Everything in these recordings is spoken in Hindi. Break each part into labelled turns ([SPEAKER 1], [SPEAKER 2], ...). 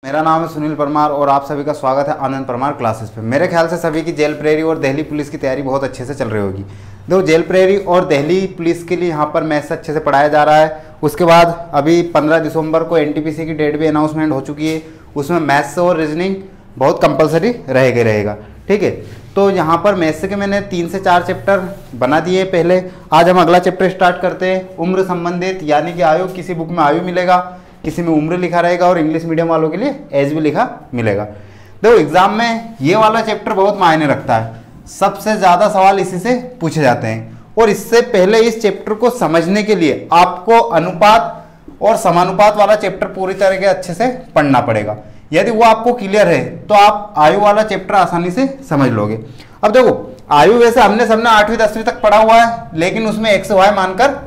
[SPEAKER 1] मेरा नाम है सुनील परमार और आप सभी का स्वागत है आनंद परमार क्लासेस पे। मेरे ख्याल से सभी की जेल प्रेरी और दिल्ली पुलिस की तैयारी बहुत अच्छे से चल रही होगी। देखो, जेल प्रेरी और दिल्ली पुलिस के लिए यहाँ पर मैथ्स अच्छे से पढ़ाया जा रहा है। उसके बाद अभी 15 दिसंबर को एनटीपीसी की डेट भी अनाउंसमेंट हो चुकी है। उसमें मैथ्स और रीजनिंग बहुत कंपलसरी रहेगा। ठीक है, तो यहाँ पर मैथ्स के मैंने 3 से 4 चैप्टर बना दिए पहले। आज हम अगला चैप्टर स्टार्ट करते हैं, उम्र संबंधित, यानी कि आयु। किसी बुक में आयु मिलेगा, किसी में उम्र लिखा रहेगा और इंग्लिश मीडियम वालों के लिए एज भी लिखा मिलेगा। देखो, एग्जाम में ये वाला चैप्टर बहुत मायने रखता है। सबसे ज़्यादा सवाल इसी से पूछे जाते हैं। और इससे पहले इस चैप्टर को समझने के लिए आपको अनुपात और समानुपात वाला चैप्टर पूरी तरह के अच्छे से पढ़ना पड़ेगा। यदि वो आपको क्लियर है तो आप आयु वाला चैप्टर आसानी से समझ लोगे। अब देखो, आयु वैसे हमने सबने 8वीं 10वीं तक पढ़ा हुआ है, लेकिन उसमें एक्स वाई मानकर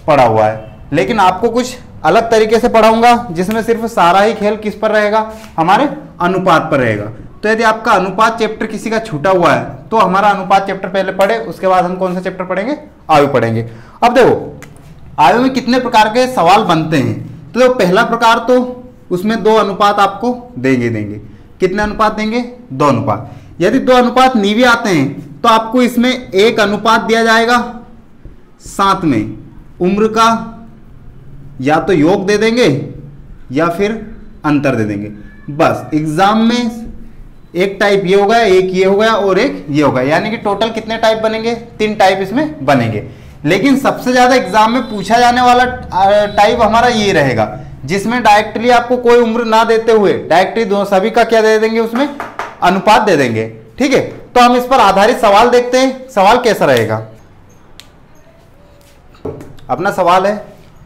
[SPEAKER 1] पढ़ा हुआ है। लेकिन आपको कुछ अलग तरीके से पढ़ाऊंगा जिसमें सिर्फ सारा ही खेल किस पर रहेगा, हमारे अनुपात पर रहेगा। तो यदि आपका अनुपात चैप्टर किसी का छूटा हुआ है तो हमारा अनुपात चैप्टर पहले पढ़े, उसके बाद हम कौन सा चैप्टर पढ़ेंगे, आयु पढ़ेंगे। अब देखो, आयु में कितने प्रकार के सवाल बनते हैं। तो देखो, पहला प्रकार तो उसमें 2 अनुपात आपको देंगे। कितने अनुपात देंगे? 2 अनुपात। यदि 2 अनुपात नहीं भी आते हैं तो आपको इसमें 1 अनुपात दिया जाएगा, साथ में उम्र का या तो योग दे देंगे या फिर अंतर दे देंगे। बस एग्जाम में एक टाइप ये हो गया, एक ये हो गया और एक ये हो गया, यानी कि टोटल कितने टाइप बनेंगे? 3 टाइप इसमें बनेंगे। लेकिन सबसे ज्यादा एग्जाम में पूछा जाने वाला टाइप हमारा ये रहेगा, जिसमें डायरेक्टली आपको कोई उम्र ना देते हुए डायरेक्टली सभी का क्या दे देंगे, उसमें अनुपात दे देंगे। ठीक है, तो हम इस पर आधारित सवाल देखते हैं। सवाल कैसा रहेगा? अपना सवाल है,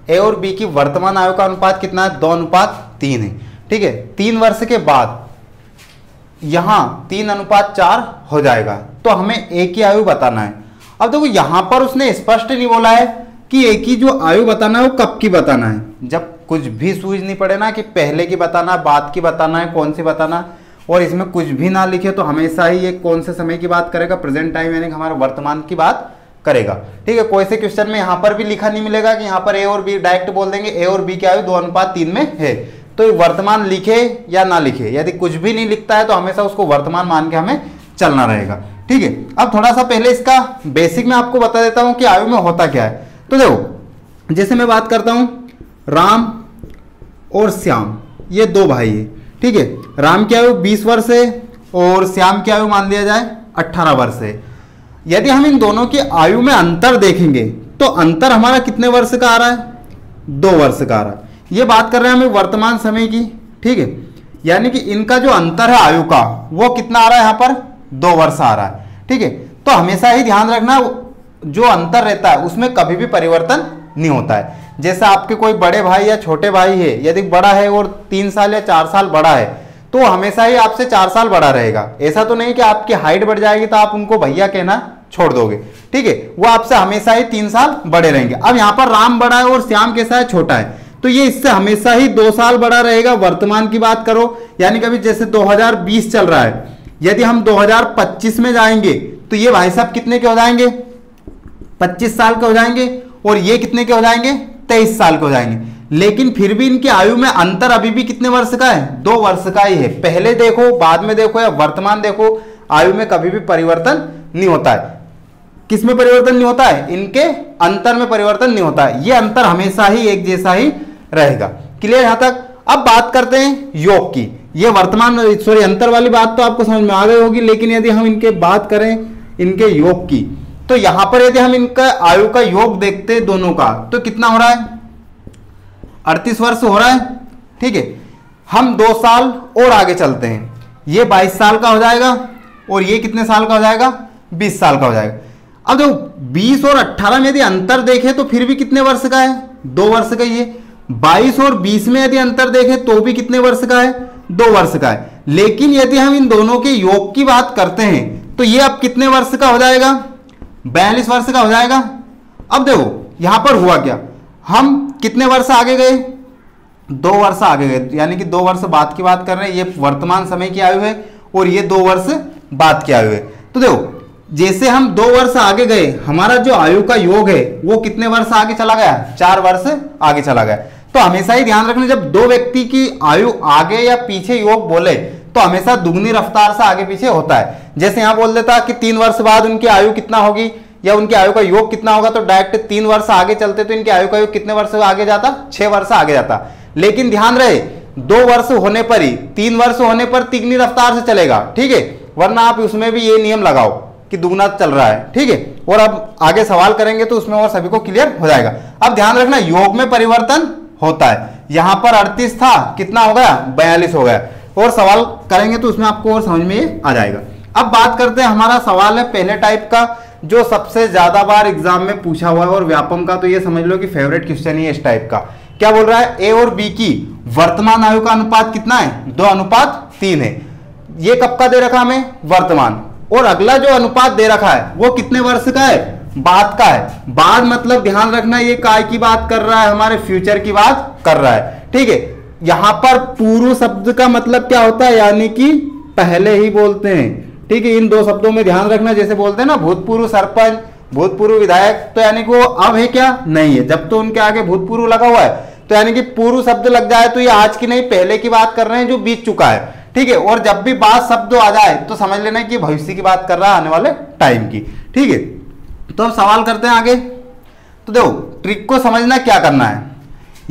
[SPEAKER 1] ए और बी की वर्तमान आयु का अनुपात कितना है? 2:3 है। ठीक है, 3 वर्ष के बाद यहां 3:4 हो जाएगा। तो हमें ए की आयु बताना है। अब देखो, यहां पर उसने स्पष्ट नहीं बोला है कि ए की जो आयु बताना है वो कब की बताना है। जब कुछ भी सूझ नहीं पड़े ना कि पहले की बताना, बाद की बताना है, कौन सी बताना, और इसमें कुछ भी ना लिखे तो हमेशा ही ये कौन से समय की बात करेगा, प्रेजेंट टाइम, यानी कि हमारे वर्तमान की बात करेगा। ठीक है, कोई से क्वेश्चन में यहां पर भी लिखा नहीं मिलेगा कि यहां पर ए और बी, डायरेक्ट बोल देंगे ए और बी की आयु 2:3 में है। तो वर्तमान लिखे या ना लिखे, यदि कुछ भी नहीं लिखता है तो हमेशा उसको वर्तमान मान के हमें चलना रहेगा। ठीक है, अब थोड़ा सा पहले इसका बेसिक में आपको बता देता हूं कि आयु में होता क्या है। तो देखो, जैसे मैं बात करता हूं, राम और श्याम, ये 2 भाई है। ठीक है, राम की आयु 20 वर्ष है और श्याम की आयु मान लिया जाए 18 वर्ष है। यदि हम इन दोनों की आयु में अंतर देखेंगे तो अंतर हमारा कितने वर्ष का आ रहा है? 2 वर्ष का आ रहा है। ये बात कर रहे हैं हमें वर्तमान समय की। ठीक है, यानी कि इनका जो अंतर है आयु का, वो कितना आ रहा है? यहाँ पर 2 वर्ष आ रहा है। ठीक है, तो हमेशा ही ध्यान रखना, जो अंतर रहता है उसमें कभी भी परिवर्तन नहीं होता है। जैसे आपके कोई बड़े भाई या छोटे भाई है, यदि बड़ा है और 3 साल या 4 साल बड़ा है तो हमेशा ही आपसे 4 साल बड़ा रहेगा। ऐसा तो नहीं कि आपकी हाइट बढ़ जाएगी तो आप उनको भैया कहना छोड़ दोगे। ठीक है, वो आपसे हमेशा ही 3 साल बड़े रहेंगे। अब यहाँ पर राम बड़ा है और श्याम कैसा है? छोटा है। तो ये इससे हमेशा ही 2 साल बड़ा रहेगा। वर्तमान की बात करो, यानी कभी जैसे 2020 चल रहा है, यदि हम 2025 में जाएंगे तो ये भाई साहब कितने के हो जाएंगे? 25 साल के हो जाएंगे। और ये कितने के हो जाएंगे? 23 साल के हो जाएंगे। लेकिन फिर भी इनकी आयु में अंतर अभी भी कितने वर्ष का है? 2 वर्ष का ही है। पहले देखो, बाद में देखो या वर्तमान देखो, आयु में कभी भी परिवर्तन नहीं होता है। किस में परिवर्तन नहीं होता है? इनके अंतर में परिवर्तन नहीं होता है। ये अंतर हमेशा ही एक जैसा ही रहेगा। क्लियर यहां तक? अब बात करते हैं योग की। ये वर्तमान अंतर वाली बात तो आपको समझ में आ गई होगी, लेकिन यदि हम इनके बात करें इनके योग की, तो यहां पर यदि हम इनका आयु का योग देखते हैं दोनों का, तो कितना हो रहा है? 38 वर्ष हो रहा है। ठीक है, हम 2 साल और आगे चलते हैं, ये 22 साल का हो जाएगा और ये कितने साल का हो जाएगा? 20 साल का हो जाएगा। अब जो 20 और 18 में यदि अंतर देखें तो फिर भी कितने वर्ष का है? 2 वर्ष का ही है। 22 और 20 में यदि अंतर देखें तो भी कितने वर्ष का है? 2 वर्ष का है। लेकिन यदि हम इन दोनों के योग की बात करते हैं तो ये अब कितने वर्ष का हो जाएगा? 42 वर्ष का हो जाएगा। अब देखो, यहां पर हुआ क्या, हम कितने वर्ष आगे गए? 2 वर्ष आगे गए, यानी कि 2 वर्ष बाद की बात कर रहे हैं। ये वर्तमान समय की आयु है और ये 2 वर्ष बाद की आयु है। तो देखो, जैसे हम 2 वर्ष आगे गए, हमारा जो आयु का योग है वो कितने वर्ष आगे चला गया? 4 वर्ष आगे चला गया। तो हमेशा ही ध्यान रखना, जब दो व्यक्ति की आयु आगे या पीछे योग बोले तो हमेशा दुगनी रफ्तार से आगे पीछे होता है। जैसे यहां बोल देता कि 3 वर्ष बाद उनकी आयु कितना होगी या उनकी आयु का योग कितना होगा, तो डायरेक्ट 3 वर्ष आगे चलते तो इनकी आयु का योग कितने वर्ष आगे जाता, 6 वर्ष आगे जाता। लेकिन ध्यान रहे 2 वर्ष होने पर ही, 3 वर्ष होने पर तिगनी रफ्तार से चलेगा, ठीक है, वरना आप उसमें भी ये नियम लगाओ कि दुगना चल रहा है, ठीक है। और अब आगे सवाल करेंगे तो उसमें और सभी को क्लियर हो जाएगा। अब ध्यान रखना योग में परिवर्तन होता है, यहां पर 38 था, कितना हो गया 42 हो गया, और सवाल करेंगे तो उसमें आपको और समझ में आ जाएगा। अब बात करते हैं, हमारा सवाल है पहले टाइप का जो सबसे ज्यादा बार एग्जाम में पूछा हुआ है और व्यापम का तो ये समझ लो कि फेवरेट क्वेश्चन ही है इस टाइप का। क्या बोल रहा है, ए और बी की वर्तमान आयु का अनुपात कितना है, 2:3 है। ये कब का दे रखा हमें, वर्तमान, और अगला जो अनुपात दे रखा है वो कितने वर्ष का है, बाद का है। बाद मतलब ध्यान रखना ये काय की बात कर रहा है, हमारे फ्यूचर की बात कर रहा है, ठीक है। यहां पर पूर्व शब्द का मतलब क्या होता है, यानी कि पहले ही बोलते हैं, ठीक है। इन दो शब्दों में ध्यान रखना, जैसे बोलते हैं ना भूतपूर्व सरपंच, भूतपूर्व विधायक, तो यानी कि वो अब है क्या, नहीं है। जब तो उनके आगे भूतपूर्व लगा हुआ है तो यानी कि पूर्व शब्द लग जाए तो ये आज की नहीं पहले की बात कर रहे हैं जो बीत चुका है, ठीक है। और जब भी बाद शब्द आ जाए तो समझ लेना कि भविष्य की बात कर रहा है, आने वाले टाइम की, ठीक है। तो अब सवाल करते हैं आगे। तो देखो ट्रिक को समझना क्या करना है,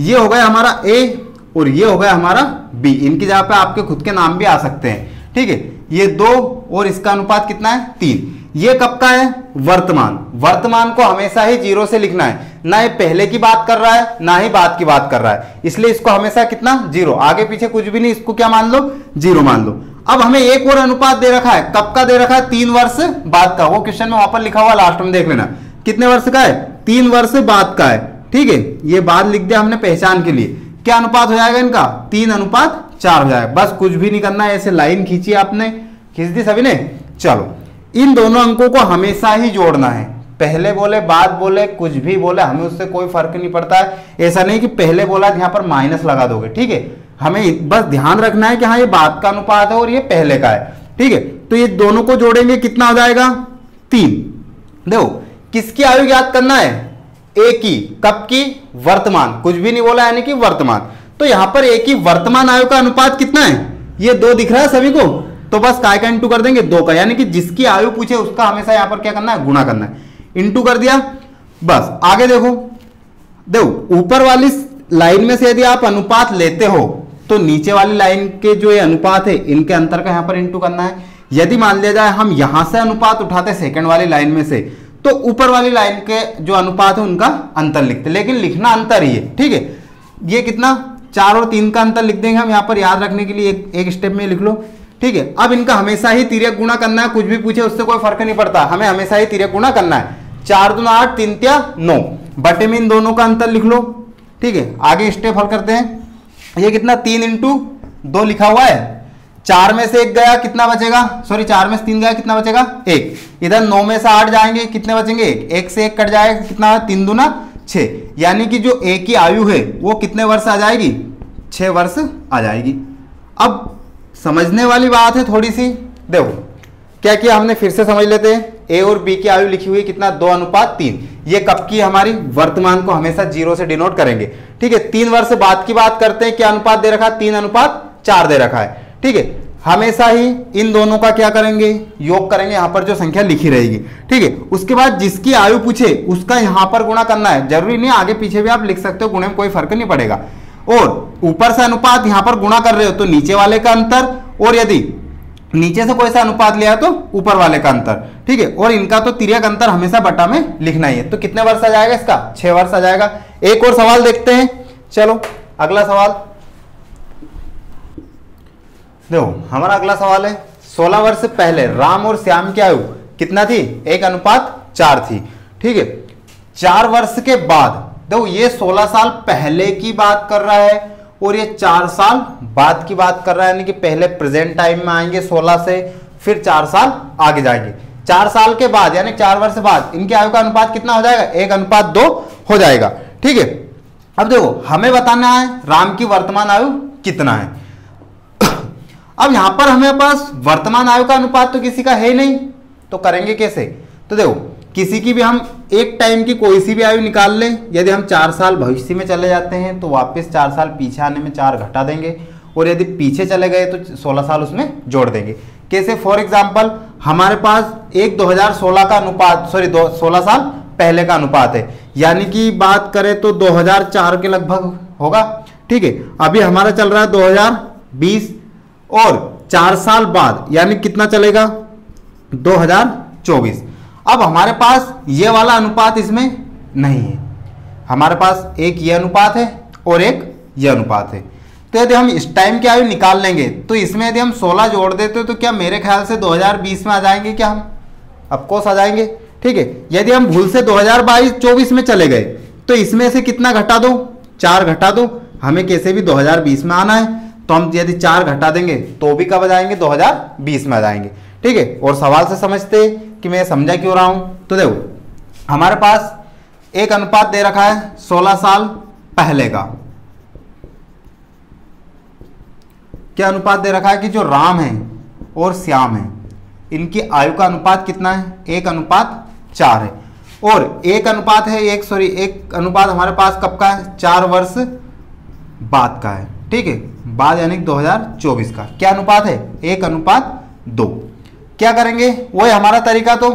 [SPEAKER 1] ये हो गया हमारा ए और ये हो गया हमारा बी, इनकी जगह पे आपके खुद के नाम भी आ सकते हैं, ठीक है। ये 2 और इसका अनुपात कितना है 3। ये कब का है, वर्तमान। वर्तमान को हमेशा ही 0 से लिखना है, ना ये पहले की बात कर रहा है ना ही बाद की बात कर रहा है, इसलिए इसको हमेशा कितना 0, आगे पीछे कुछ भी नहीं, इसको क्या मान लो 0 मान लो। अब हमें एक और अनुपात दे रखा है, कब का दे रखा है, 3 वर्ष बाद का। वो क्वेश्चन में वहां पर लिखा हुआ लास्ट में देख लेना, कितने वर्ष का है, 3 वर्ष बाद का है, ठीक है। ये बाद लिख दिया हमने पहचान के लिए। क्या अनुपात हो जाएगा इनका, 3:4 हो जाएगा। बस कुछ भी नहीं करना है, ऐसे लाइन खींची आपने, खींच दी सभी ने। चलो इन दोनों अंकों को हमेशा ही जोड़ना है, पहले बोले बाद बोले कुछ भी बोले हमें उससे कोई फर्क नहीं पड़ता है। ऐसा नहीं कि पहले बोला यहां पर माइनस लगा दोगे, ठीक है। हमें बस ध्यान रखना है कि हाँ ये बाद का अनुपात है और ये पहले का है, ठीक है। तो ये दोनों को जोड़ेंगे कितना हो जाएगा 3। देखो किसकी आयु याद करना है, ए की, कब की, वर्तमान, कुछ भी नहीं बोला यानी कि वर्तमान। तो यहां पर ए की वर्तमान आयु का अनुपात कितना है, ये 2 दिख रहा है सभी को, तो बस काय का इंटू कर देंगे 2 का, यानी कि जिसकी आयु पूछे उसका हमेशा यहां पर क्या करना है, गुणा करना है, इंटू कर दिया। बस आगे देखो, देखो ऊपर वाली लाइन में से यदि आप अनुपात लेते हो तो नीचे वाली लाइन के जो ये अनुपात है इनके अंतर का यहां पर इंटू करना है। यदि मान लिया जाए हम यहां से अनुपात उठाते सेकंड वाली लाइन में से, तो ऊपर वाली लाइन के जो अनुपात है उनका अंतर लिखते, लेकिन लिखना अंतर ही है, ठीक है। ये कितना 4 और 3 का अंतर लिख देंगे हम यहां पर, याद रखने के लिए एक स्टेप में लिख लो, ठीक है। अब इनका हमेशा ही तिर्यक गुणा करना है, कुछ भी पूछे उससे कोई फर्क नहीं पड़ता, हमें हमेशा ही तिर्यक गुणा करना है। 4 दूना 8, 3 तिया 9, बटे में इन दोनों का अंतर लिख लो, ठीक है। आगे स्टेप हल करते हैं। ये कितना 3 × 2 लिखा हुआ है, 4 में से 1 गया कितना बचेगा, सॉरी 4 में से 3 गया कितना बचेगा 1। इधर 9 में से 8 जाएंगे कितने बचेंगे 1 से 1 कट जाएगा कितना, 3 दूना 6, यानी कि जो ए की आयु है वो कितने वर्ष आ जाएगी, 6 वर्ष आ जाएगी। अब समझने वाली बात है थोड़ी सी, देखो क्या किया हमने, फिर से समझ लेते हैं। ए और बी की आयु लिखी हुई कितना 2:3, ये कब की हमारी, वर्तमान को हमेशा 0 से डिनोट करेंगे, ठीक है। 3 वर्ष बाद की बात करते हैं, क्या अनुपात दे रखा है 3:4 दे रखा है, ठीक है। हमेशा ही इन दोनों का क्या करेंगे, योग करेंगे, यहां पर जो संख्या लिखी रहेगी, ठीक है। उसके बाद जिसकी आयु पूछे उसका यहां पर गुणा करना है, जरूरी नहीं आगे पीछे भी आप लिख सकते हो, गुणे में कोई फर्क नहीं पड़ेगा। और ऊपर से अनुपात यहां पर गुणा कर रहे हो तो नीचे वाले का अंतर, और यदि नीचे से कोई सा अनुपात लिया तो ऊपर वाले का अंतर, ठीक है। और इनका तो तिर्यक अंतर हमेशा बटा में लिखना ही है। तो कितने वर्ष आ जाएगा इसका, 6 वर्ष आ जाएगा। एक और सवाल देखते हैं, चलो अगला सवाल देखो, हमारा अगला सवाल है 16 वर्ष पहले राम और श्याम की आयु कितना थी, 1:4 थी, ठीक है। 4 वर्ष के बाद, देखो ये 16 साल पहले की बात कर रहा है और ये 4 साल बाद की बात कर रहा है, यानी कि पहले प्रेजेंट टाइम में आएंगे 16 से, फिर 4 साल आगे जाएंगे। 4 साल के बाद यानी 4 वर्ष बाद इनकी आयु का अनुपात कितना हो जाएगा, 1:2 हो जाएगा, ठीक है। अब देखो हमें बताना है राम की वर्तमान आयु कितना है। अब यहां पर हमें पास वर्तमान आयु का अनुपात तो किसी का है नहीं, तो करेंगे कैसे, तो देखो किसी की भी हम एक टाइम की कोई सी भी आयु निकाल लें, यदि हम 4 साल भविष्य में चले जाते हैं तो वापस 4 साल पीछे आने में 4 घटा देंगे, और यदि पीछे चले गए तो 16 साल उसमें जोड़ देंगे। कैसे? फॉर एग्जाम्पल हमारे पास एक 2016 का अनुपात, 16 साल पहले का अनुपात है, यानी कि बात करें तो 2004 के लगभग होगा। ठीक है, अभी हमारा चल रहा है 2020, और 4 साल बाद यानी कितना चलेगा? 2024। अब हमारे पास ये वाला अनुपात इसमें नहीं है, हमारे पास एक ये अनुपात है और एक ये अनुपात है। तो यदि हम इस टाइम की आयु निकाल लेंगे तो इसमें यदि हम 16 जोड़ देते तो क्या मेरे ख्याल से 2020 में आ जाएंगे क्या हम? ऑफकोर्स आ जाएंगे। ठीक है, यदि हम भूल से 2024 में चले गए तो इसमें से कितना घटा दो? 4 घटा दो। हमें कैसे भी 2020 में आना है, तो हम यदि 4 घटा देंगे तो भी कब आ जाएंगे? 2020 में आ जाएंगे। ठीक है, और सवाल से समझते कि मैं समझा क्यों रहा हूं। तो देखो हमारे पास एक अनुपात दे रखा है 16 साल पहले का। क्या अनुपात दे रखा है कि जो राम है और श्याम है इनकी आयु का अनुपात कितना है? 1:4 है। और एक अनुपात है एक अनुपात हमारे पास कब का है? 4 वर्ष बाद का है। ठीक है, बाद यानी 2024 का। क्या अनुपात है? 1:2। क्या करेंगे? वही हमारा तरीका। तो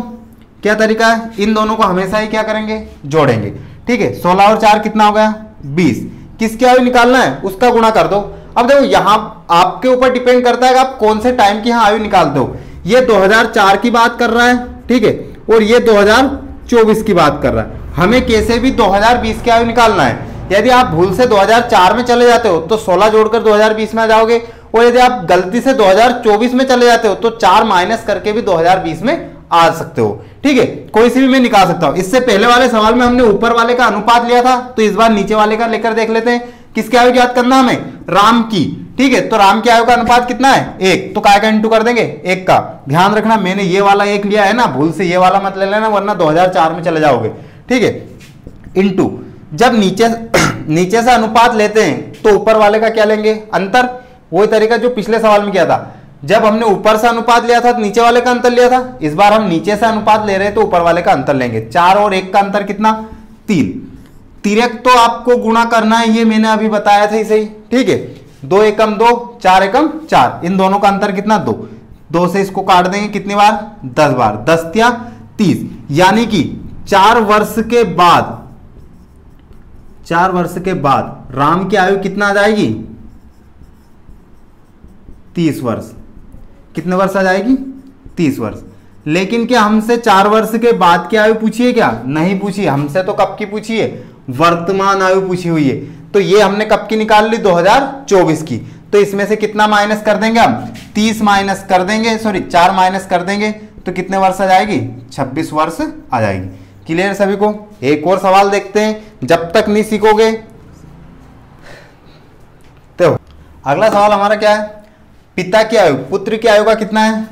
[SPEAKER 1] क्या तरीका है? इन दोनों को हमेशा ही क्या करेंगे? जोड़ेंगे। ठीक है, 16 और 4 कितना हो गया? 20। किसकी आयु निकालना है? उसका गुणा कर दो। अब देखो यहां आपके ऊपर डिपेंड करता है कि आप कौन से टाइम की यहां आयु निकालते हो। ये 2004 की बात कर रहा है, ठीक है, और ये 2024 की बात कर रहा है। हमें कैसे भी 2020 की आयु निकालना है। यदि आप भूल से 2004 में चले जाते हो तो 16 जोड़कर 2020 में आ जाओगे, और यदि आप गलती से 2024 में चले जाते हो तो 4 माइनस करके भी 2020 में आ सकते हो। ठीक है, कोई सी भी मैं निकाल सकता हूं। इससे पहले वाले सवाल में हमने ऊपर वाले का अनुपात लिया था, तो इस बार नीचे वाले का लेकर देख लेते हैं। किसकी आयु याद करना हमें? राम की। ठीक है, तो राम की आयु का अनुपात कितना है? 1। तो काय का इंटू कर देंगे? 1 का। ध्यान रखना मैंने ये वाला 1 लिया है ना, भूल से ये वाला मत ले लेना वरना 2004 में चले जाओगे। ठीक है, इंटू जब नीचे से अनुपात लेते हैं तो ऊपर वाले का क्या लेंगे? अंतर। वही तरीका जो पिछले सवाल में किया था, जब हमने ऊपर से अनुपात लिया था तो नीचे वाले का अंतर लिया था। इस बार हम नीचे से अनुपात ले रहे हैं तो ऊपर वाले का अंतर लेंगे। 4 और 1 का अंतर कितना? 3। तिरक तो आपको गुणा करना है, ये मैंने अभी बताया था इसे ही। ठीक है, 2 एकम 2, 4 एकम 4, इन दोनों का अंतर कितना? 2। 2 से इसको काट देंगे कितनी बार? 10 बार। 10 या 30, यानी कि 4 वर्ष के बाद राम की आयु कितना आ जाएगी? 30 वर्ष। कितने वर्ष आ जाएगी? 30 वर्ष। लेकिन क्या हमसे 4 वर्ष के बाद की आयु पूछी है क्या? नहीं पूछी। हमसे तो कब की पूछी है? वर्तमान आयु पूछी हुई है। तो ये हमने कब की निकाल ली? 2024 की। तो इसमें से कितना माइनस कर देंगे हम? 30 माइनस कर देंगे, 4 माइनस कर देंगे तो कितने वर्ष आ जाएगी? 26 वर्ष आ जाएगी। क्लियर सभी को? एक और सवाल देखते हैं, जब तक नहीं सीखोगे। तो अगला सवाल हमारा क्या है? पिता की आयु पुत्र की आयु का कितना है?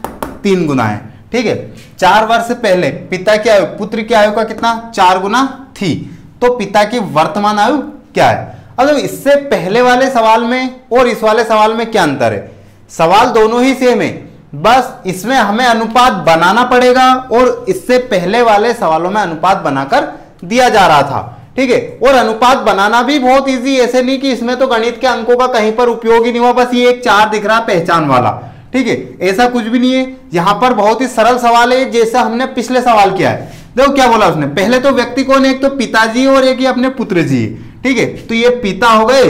[SPEAKER 1] 3 गुना है। ठीक है, 4 वर्ष पहले पिता की आयु पुत्र की आयु का कितना? 4 गुना थी। तो पिता की वर्तमान आयु क्या है? अब इससे पहले वाले सवाल में और इस वाले सवाल में क्या अंतर है? सवाल दोनों ही सेम है, बस इसमें हमें अनुपात बनाना पड़ेगा और इससे पहले वाले सवालों में अनुपात बनाकर दिया जा रहा था। ठीक है, और अनुपात बनाना भी बहुत इजी, ऐसे नहीं कि इसमें तो गणित के अंकों का कहीं पर उपयोग ही नहीं हुआ, बस ये एक 4 दिख रहा पहचान वाला। ठीक है, ऐसा कुछ भी नहीं है। यहां पर बहुत ही सरल सवाल है, जैसा हमने पिछले सवाल किया है। देखो क्या बोला उसने, पहले तो व्यक्ति कौन है? एक तो पिताजी और एक ही अपने पुत्र जी। ठीक है, तो ये पिता हो गए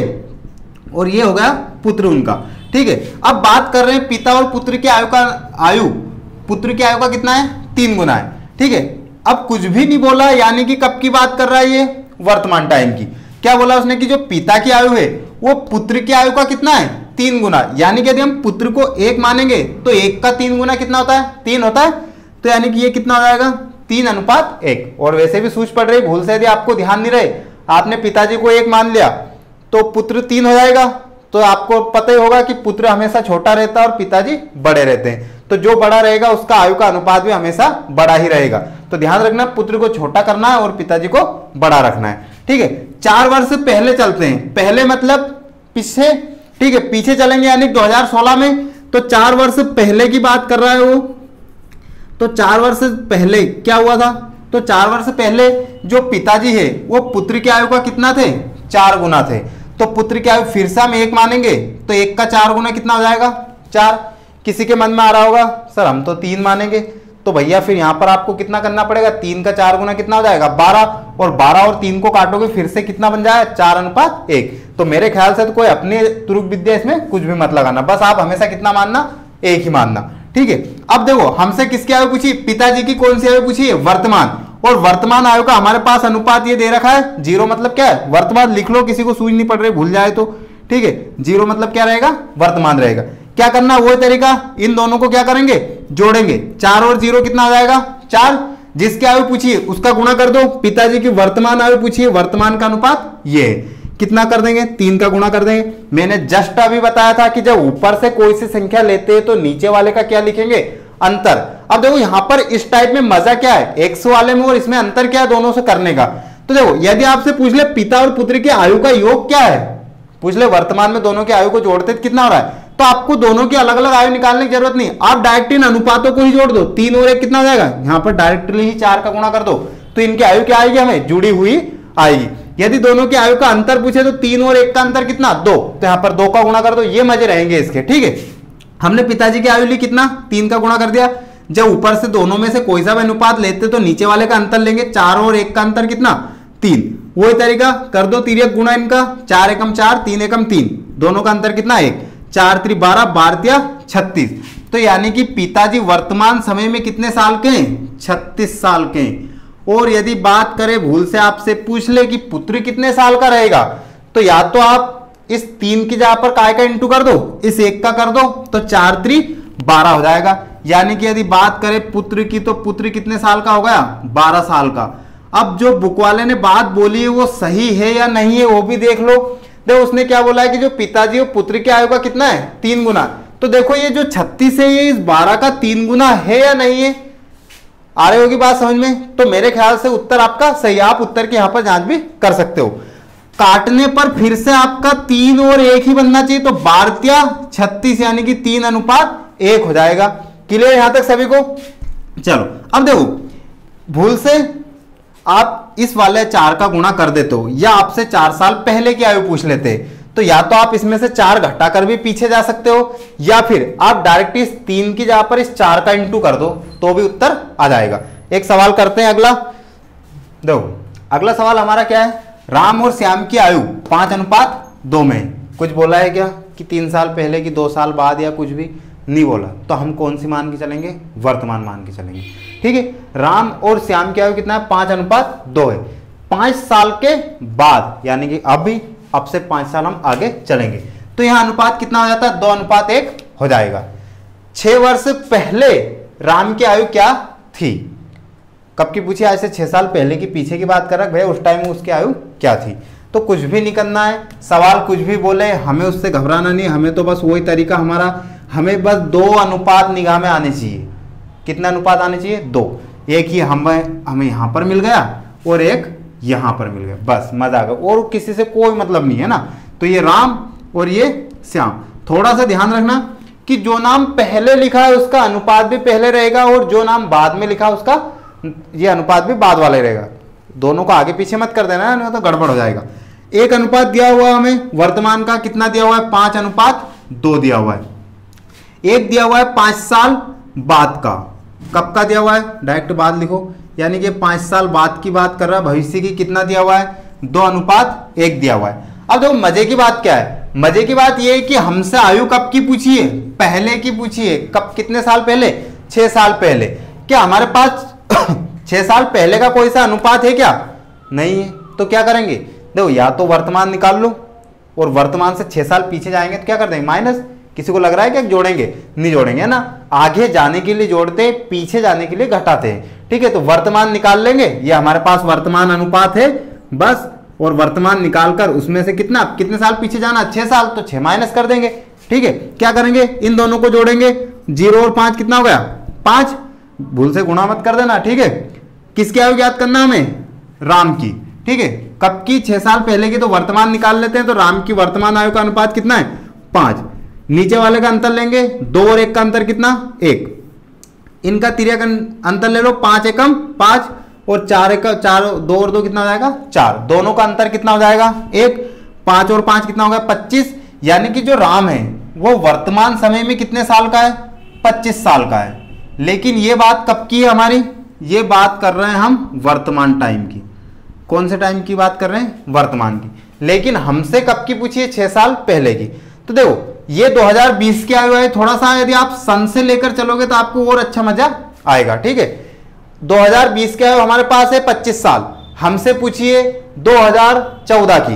[SPEAKER 1] और ये हो गया पुत्र उनका। ठीक है, अब बात कर रहे हैं पिता और पुत्र की आयु पुत्र की आयु का कितना है? 3 गुना है। ठीक है, अब कुछ भी नहीं बोला, यानी कि कब की बात कर रहा है? ये वर्तमान टाइम की। क्या बोला उसने कि जो पिता की आयु है वो पुत्र की आयु का कितना है? 3 गुना। यानी कि यदि हम पुत्र को 1 मानेंगे तो 1 का 3 गुना कितना होता है? 3 होता है। तो यानी कि ये कितना हो जाएगा? 3:1। और वैसे भी सूझ पड़ रही, भूल से यदि आपको ध्यान नहीं रहे, आपने पिताजी को 1 मान लिया तो पुत्र 3 हो जाएगा। तो आपको पता ही होगा कि पुत्र हमेशा छोटा रहता है और पिताजी बड़े रहते हैं, तो जो बड़ा रहेगा उसका आयु का अनुपात भी हमेशा बड़ा ही रहेगा। तो ध्यान रखना, पुत्र को छोटा करना है और पिताजी को बड़ा रखना है। ठीक है, 4 वर्ष पहले चलते हैं, पहले मतलब पीछे। ठीक है, पीछे चलेंगे यानी 2016 में, तो 4 वर्ष पहले की बात कर रहा है वो। तो 4 वर्ष पहले क्या हुआ था? तो 4 वर्ष पहले जो पिताजी है वो पुत्र की आयु का कितना थे, 4 गुना थे। तो पुत्र की आयु फिर से हम 1 मानेंगे, तो 1 का 4 गुना कितना हो जाएगा, 4। किसी के मन में आ रहा होगा सर हम तो 3 मानेंगे, तो भैया फिर यहां पर आपको कितना करना पड़ेगा, 3 का 4 गुना कितना हो जाएगा, 12, और 12 और 3 को काटोगे फिर से कितना बन जाएगा, 4:1। तो मेरे ख्याल से तो कोई अपनी तुरुक विद्या इसमें कुछ भी मत लगाना, बस आप हमेशा कितना मानना, 1 ही मानना, ठीक है। अब देखो हमसे किसकी आयु पूछी, पिताजी की कौन सी आयु पूछी है, वर्तमान, और वर्तमान आयु का हमारे पास अनुपात ये दे रखा है 0, मतलब क्या है, वर्तमान लिख लो, किसी को सूझ नहीं पड़ रही भूल जाए तो, ठीक है। 0 मतलब क्या रहेगा, वर्तमान रहेगा। क्या करना, वो तरीका, इन दोनों को क्या करेंगे, जोड़ेंगे, 4 और 0 कितना हो जाएगा, 4। जिसकी आयु पूछिए उसका गुणा कर दो, पिताजी की वर्तमान आयु पूछिए, वर्तमान का अनुपात ये है, कितना कर देंगे, 3 का गुणा कर देंगे। मैंने जस्ट अभी बताया था कि जब ऊपर से कोई सी संख्या लेते हैं तो नीचे वाले का क्या लिखेंगे, अंतर। अब देखो यहां पर इस टाइप में मजा क्या है, एक्स वाले में और इसमें अंतर क्या है दोनों से करने का। तो देखो यदि आपसे पूछ ले पिता और पुत्र की आयु का योग क्या है, पूछ ले वर्तमान में दोनों की आयु को जोड़ते कितना हो रहा है, तो आपको दोनों की अलग अलग आयु निकालने की जरूरत नहीं, आप डायरेक्ट इन अनुपातों को ही जोड़ दो। 3 और 1 कितना हो जाएगा, यहां पर डायरेक्टली ही 4 का गुणा कर दो, तो इनकी आयु क्या आएगी, हमें जुड़ी हुई आएगी। यदि दोनों की आयु का अंतर पूछे तो 3 और 1 का अंतर कितना, 2, तो यहां पर 2 का गुणा कर दो, ये मजे रहेंगे इसके, ठीक है। हमने पिताजी की आयु ली कितना, 3 का गुणा कर दिया। जब ऊपर से दोनों में से कोई सा भी अनुपात लेते तो नीचे वाले का अंतर लेंगे, 4 और 1 का अंतर कितना, 3। वही तरीका कर दो, तिर्यक गुणा इनका, 4 एकम 4, 3 एकम 3, दोनों का अंतर कितना, 1, 4 3 12, 12 36। तो यानी कि पिताजी वर्तमान समय में कितने साल के हैं, 36 साल के हैं। और यदि बात करें भूल से आपसे पूछ ले कि पुत्र कितने साल का रहेगा, तो या तो आप इस 3 की जगह पर काय का इंटू कर दो, इस 1 का कर दो, तो 4 3 12 हो जाएगा। यानी कि यदि बात करें पुत्र की, तो पुत्र कितने साल का हो गया, 12 साल का। अब जो बुक वाले ने बात बोली है वो सही है या नहीं है वो भी देख लो। देखो उसने क्या बोला है कि जो पिताजी और पुत्र की आयु का कितना है, 3 गुना। तो देखो ये जो 36 है ये इस 12 का 3 गुना है या नहीं है, आ रही होगी बात समझ में। तो मेरे ख्याल से उत्तर आपका सही, आप उत्तर की यहां पर जांच भी कर सकते हो। काटने पर फिर से आपका 3 और 1 ही बनना चाहिए, तो 12 36 यानी कि 3:1 हो जाएगा। क्लियर यहां तक सभी को। चलो अब देखो भूल से आप इस वाले 4 का गुणा कर देते हो, या आपसे 4 साल पहले की आयु पूछ लेते, तो या तो आप इसमें से 4 घटाकर भी पीछे जा सकते हो, या फिर आप डायरेक्ट इस 3 की जगह पर इस 4 का इंटू कर दो तो भी उत्तर आ जाएगा। एक सवाल करते हैं अगला। देखो अगला सवाल हमारा क्या है, राम और श्याम की आयु 5:2 में। कुछ बोला है क्या कि 3 साल पहले की, 2 साल बाद, या कुछ भी नहीं बोला। तो हम कौन सी मान के चलेंगे, वर्तमान मान के चलेंगे, ठीक है। राम और श्याम की आयु कितना है, 5:2 है। 5 साल के बाद यानी कि अब से 5 साल हम आगे चलेंगे, तो यहां अनुपात कितना हो जाता है, 2:1 हो जाएगा। 6 वर्ष पहले राम की आयु क्या थी, कब की पूछी, आज से 6 साल पहले की, पीछे की बात कर रहा है भैया, उस टाइम में उसकी आयु क्या थी। तो कुछ भी नहीं करना है, सवाल कुछ भी बोले हमें उससे घबराना नहीं, हमें तो बस वही तरीका हमारा, हमें बस 2 अनुपात निगाह में आने चाहिए। कितना अनुपात आने चाहिए, 2। एक ही हमें यहां पर मिल गया और एक यहां पर मिल गया, बस मजा आ गया, और किसी से कोई मतलब नहीं है ना। तो ये राम और ये श्याम। थोड़ा सा ध्यान रखना कि जो नाम पहले लिखा है उसका अनुपात भी पहले रहेगा, और जो नाम बाद में लिखा है उसका ये अनुपात भी बाद वाला ही रहेगा। दोनों को आगे पीछे मत कर देना, नहीं तो गड़बड़ हो जाएगा। एक अनुपात दिया हुआ है हमें वर्तमान का, कितना दिया हुआ है, 5:2 दिया हुआ है। एक दिया हुआ है 5 साल बाद का, कब का दिया हुआ है, डायरेक्ट बाद लिखो, यानी कि 5 साल बाद की बात कर रहा है, भविष्य की, कितना दिया हुआ है, 2:1 दिया हुआ है। अब देखो मजे की बात क्या है, मजे की बात यह है कि हमसे आयु कब की पूछी है, पहले की पूछी है। कब, कितने साल पहले, 6 साल पहले। क्या हमारे पास 6 साल पहले का कोई सा अनुपात है क्या, नहीं है। तो क्या करेंगे, देखो या तो वर्तमान निकाल लो, और वर्तमान से 6 साल पीछे जाएंगे तो क्या कर देंगे, माइनस। किसी को लग रहा है कि जोड़ेंगे, नहीं जोड़ेंगे, है ना। आगे जाने के लिए जोड़ते, पीछे जाने के लिए घटाते हैं, ठीक है। तो वर्तमान निकाल लेंगे, ये हमारे पास वर्तमान अनुपात है बस, और वर्तमान निकालकर उसमें से कितने साल पीछे जाना, 6 साल, तो 6 माइनस कर देंगे, ठीक है। क्या करेंगे, इन दोनों को जोड़ेंगे, 0 और 5 कितना हो गया, 5। भूल से गुणा मत कर देना, ठीक है। किसकी आयु याद करना हमें, राम की, ठीक है। कब की, 6 साल पहले की, तो वर्तमान निकाल लेते हैं। तो राम की वर्तमान आयु का अनुपात कितना है, 5। नीचे वाले का अंतर लेंगे, 2 और 1 का अंतर कितना, 1। इनका तिर्यक अंतर ले लो, 5 एकम 5, और 4 का 4 2 और 2 कितना हो जाएगा 4, दोनों का अंतर कितना हो जाएगा 1, 5 और 5 कितना होगा 25। यानी कि जो राम है वो वर्तमान समय में कितने साल का है 25 साल का है। लेकिन ये बात कब की है हमारी, ये बात कर रहे हैं हम वर्तमान टाइम की। कौन से टाइम की बात कर रहे हैं, वर्तमान की। लेकिन हमसे कब की पूछी है, 6 साल पहले की। तो देखो ये 2020 की आयु है, थोड़ा सा यदि आप सन से लेकर चलोगे तो आपको और अच्छा मजा आएगा। ठीक है, 2020 की आयु हमारे पास है 25 साल, हमसे पूछिए 2014 की,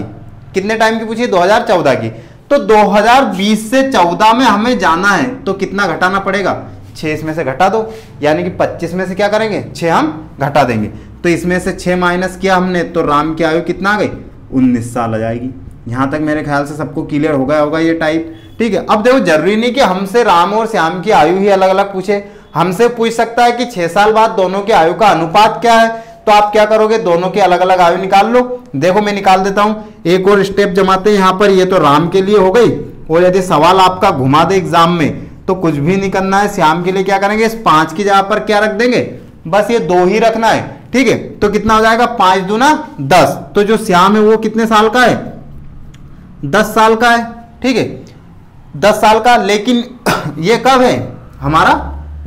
[SPEAKER 1] कितने टाइम की पूछिए 2014 की। तो 2020 से 14 में हमें जाना है तो कितना घटाना पड़ेगा, 6 इसमें से घटा दो, यानी कि 25 में से क्या करेंगे 6 हम घटा देंगे। तो इसमें से 6 माइनस किया हमने तो राम की आयु कितना आ गई 19 साल आ जाएगी। यहां तक मेरे ख्याल से सबको क्लियर हो गया होगा ये टाइप। ठीक है, अब देखो जरूरी नहीं कि हमसे राम और श्याम की आयु ही अलग अलग पूछे, हमसे पूछ सकता है कि 6 साल बाद दोनों की आयु का अनुपात क्या है। तो आप क्या करोगे, दोनों की अलग अलग आयु निकाल लो। देखो मैं निकाल देता हूं, एक और स्टेप जमाते हैं यहां पर। ये तो राम के लिए हो गई, और यदि सवाल आपका घुमा दे एग्जाम में तो कुछ भी नहीं करना है, श्याम के लिए क्या करेंगे, इस 5 की जगह पर क्या रख देंगे, बस ये 2 ही रखना है। ठीक है, तो कितना हो जाएगा 5 दूना 10। तो जो श्याम है वो कितने साल का है 10 साल का है। ठीक है, 10 साल का। लेकिन ये कब है हमारा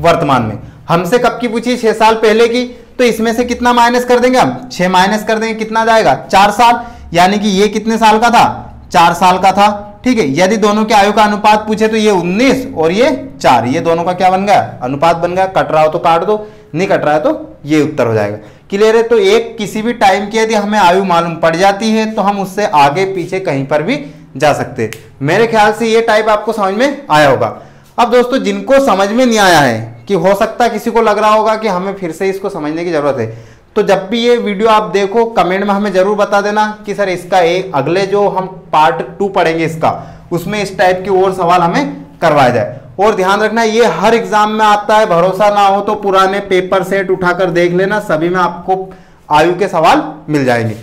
[SPEAKER 1] वर्तमान में, हमसे कब की पूछी 6 साल पहले की। तो इसमें से कितना माइनस कर देंगे हम, 6 माइनस कर देंगे, कितना जाएगा 4 साल। यानी कि ये कितने साल का था 4 साल का था। ठीक है, यदि दोनों के आयु का अनुपात पूछे तो ये 19 और ये 4, ये दोनों का क्या बन गया अनुपात बन गया। कट रहा हो तो काट दो, नहीं कट रहा है तो ये उत्तर हो जाएगा। क्लियर है। तो एक किसी भी टाइम की यदि हमें आयु मालूम पड़ जाती है तो हम उससे आगे पीछे कहीं पर भी जा सकते हैं। मेरे ख्याल से ये टाइप आपको समझ में आया होगा। अब दोस्तों जिनको समझ में नहीं आया है, कि हो सकता है किसी को लग रहा होगा कि हमें फिर से इसको समझने की जरूरत है, तो जब भी ये वीडियो आप देखो कमेंट में हमें जरूर बता देना कि सर इसका एक अगले जो हम पार्ट 2 पढ़ेंगे इसका, उसमें इस टाइप के और सवाल हमें करवाया जाए। और ध्यान रखना ये हर एग्जाम में आता है, भरोसा ना हो तो पुराने पेपर सेट उठाकर देख लेना, सभी में आपको आयु के सवाल मिल जाएंगे।